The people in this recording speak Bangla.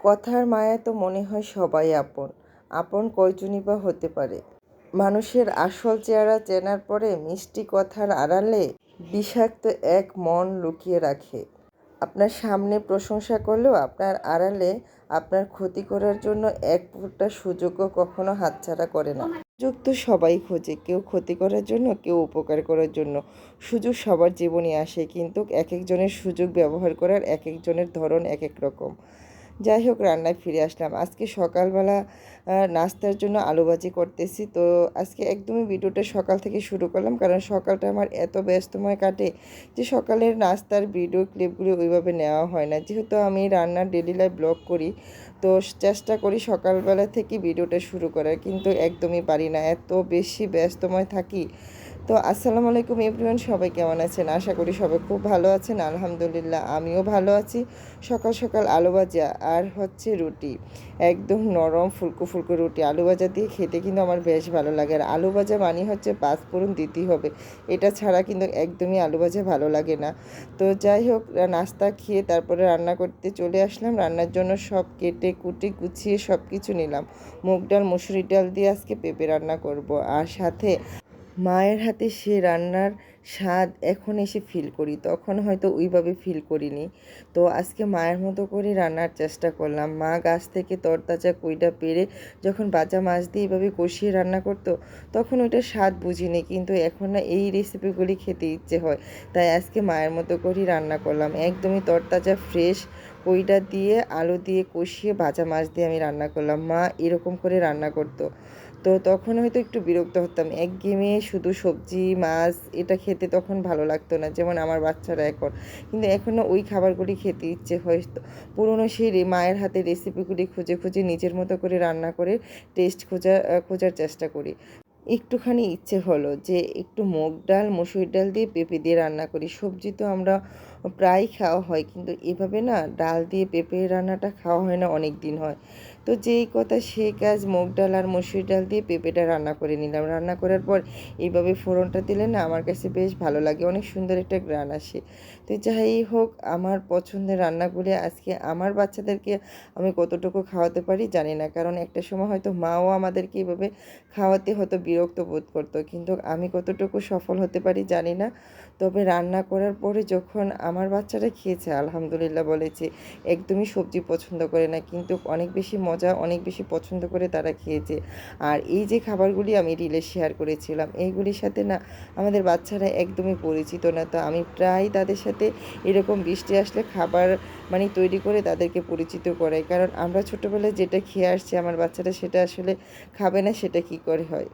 কথার মায়া তো মনে হয় সবাই আপন। আপন কয়জনই বা হতে পারে? মানুষের আসল চেহারা চেনার পরে মিষ্টি কথার আড়ালে বিষাক্ত এক মন লুকিয়ে রাখে। আপনার সামনে প্রশংসা করলেও আপনার আড়ালে আপনার ক্ষতি করার জন্য এক ফোঁটা সুযোগও কখনো হাতছাড়া করে না। সুযোগ তো সবাই খোঁজে, কেউ ক্ষতি করার জন্য, কেউ উপকার করার জন্য। সুযোগ সবার জীবনে আসে, কিন্তু এক একজনের সুযোগ ব্যবহার করার এক একজনের ধরন এক এক রকম। যাই হোক, রান্নায় ফিরে আসলাম। আজকে সকালবেলা নাস্তার জন্য আলু ভাজি করতেছি। তো আজকে একদমই ভিডিওটা সকাল থেকে শুরু করলাম, কারণ সকালটা আমার এত ব্যস্তময় কাটে যে সকালের নাস্তার ভিডিও ক্লিপগুলি ওইভাবে নেওয়া হয় না। যেহেতু আমি রান্নার ডেলি লাইফ ব্লগ করি, তো চেষ্টা করি সকালবেলা থেকে ভিডিওটা শুরু করার, কিন্তু একদমই পারি না, এত বেশি ব্যস্তময় থাকি। তো আসসালামু আলাইকুম এভরিওয়ান, সবাই কেমন আছেন? আশা করি সবাই খুব ভালো আছেন। আলহামদুলিল্লাহ আমিও ভালো আছি। সকাল সকাল আলু ভাজা আর হচ্ছে রুটি, একদম নরম ফুলকো ফুলকো রুটি আলু ভাজা দিয়ে খেতে কিন্তু আমার বেশ ভালো লাগে। আর আলু ভাজা মানে হচ্ছে পাঁচফোড়ন দিতেই হবে, এটা ছাড়া কিন্তু একদমই আলু ভাজা ভালো লাগে না। তো যাই হোক, নাস্তা খেয়ে তারপরে রান্না করতে চলে আসলাম। রান্নার জন্য সব কেটে কুটে গুছিয়ে সব কিছু নিলাম। মুগ ডাল মসুরি ডাল দিয়ে আজকে পেঁপে রান্না করব, আর সাথে মায়ের হাতে সে রান্নার স্বাদ এখন এসে ফিল করি, তখন হয়তো ওইভাবে ফিল করিনি। তো আজকে মায়ের মতো করে রান্নার চেষ্টা করলাম। মা গাছ থেকে তরতাজা কইটা পেড়ে যখন বাজা মাছ দিয়ে এইভাবে কষিয়ে রান্না করতো, তখন ওইটা স্বাদ বুঝিনি, কিন্তু এখন না এই রেসিপিগুলি খেতে ইচ্ছে হয়। তাই আজকে মায়ের মতো করেই রান্না করলাম। একদমই তরতাজা ফ্রেশ কইটা দিয়ে আলু দিয়ে কষিয়ে ভাজা মাছ দিয়ে আমি রান্না করলাম। মা এরকম করে রান্না করতো। তো তখন হয়তো একটু বিরক্ত হতাম, একঘেয়েমি শুধু সবজি মাছ এটা খেতে তখন ভালো লাগতো না, যেমন আমার বাচ্চারা এখন। কিন্তু এখনও ওই খাবারগুলি খেতে ইচ্ছে হয়। পুরনো সেই মায়ের হাতে রেসিপিগুলি খুঁজে খুঁজে নিজের মতো করে রান্না করে টেস্ট খোঁজার চেষ্টা করি। একটুখানি ইচ্ছে হলো যে একটু মুগ ডাল মসুর ডাল দিয়ে পেঁপে দিয়ে রান্না করি। সবজি তো আমরা প্রায় খাওয়া হয়, কিন্তু এভাবে না ডাল দিয়ে পেঁপে রান্নাটা খাওয়া হয় না, অনেক দিন হয়। তো যেই কথা সেই কাজ, মুগ ডাল আর মসুর ডাল দিয়ে পেঁপেটা রান্না করে নিলাম। রান্না করার পর এইভাবে ফোড়নটা দিলে না আমার কাছে বেশ ভালো লাগে, অনেক সুন্দর একটা ঘ্রাণ আসে। তো যাই হোক, আমার পছন্দের রান্নাগুলি আজকে আমার বাচ্চাদেরকে আমি কতটুকু খাওয়াতে পারি জানি না, কারণ একটা সময় হয়তো মাও আমাদেরকে এইভাবে খাওয়াতে হয়তো বিরক্ত বোধ করতো, কিন্তু আমি কতটুকু সফল হতে পারি জানি না। তবে রান্না করার পরে যখন আমার বাচ্চারা খেয়েছে, আলহামদুলিল্লাহ বলেছে, একদমই সবজি পছন্দ করে না, কিন্তু অনেক বেশি মজা অনেক বেশি পছন্দ করে তারা খেয়েছে। আর এই যে খাবারগুলি আমি রিলে শেয়ার করেছিলাম, এইগুলির সাথে না আমাদের বাচ্চারা একদমই পরিচিত না। তো আমি প্রায় তাদের সাথে এরকম বৃষ্টি আসলে খাবার মানে তৈরি করে তাদেরকে পরিচিত করাই, কারণ আমরা ছোটোবেলায় যেটা খেয়ে আসছি আমার বাচ্চারা সেটা আসলে খাবে না, সেটা কি করে হয়।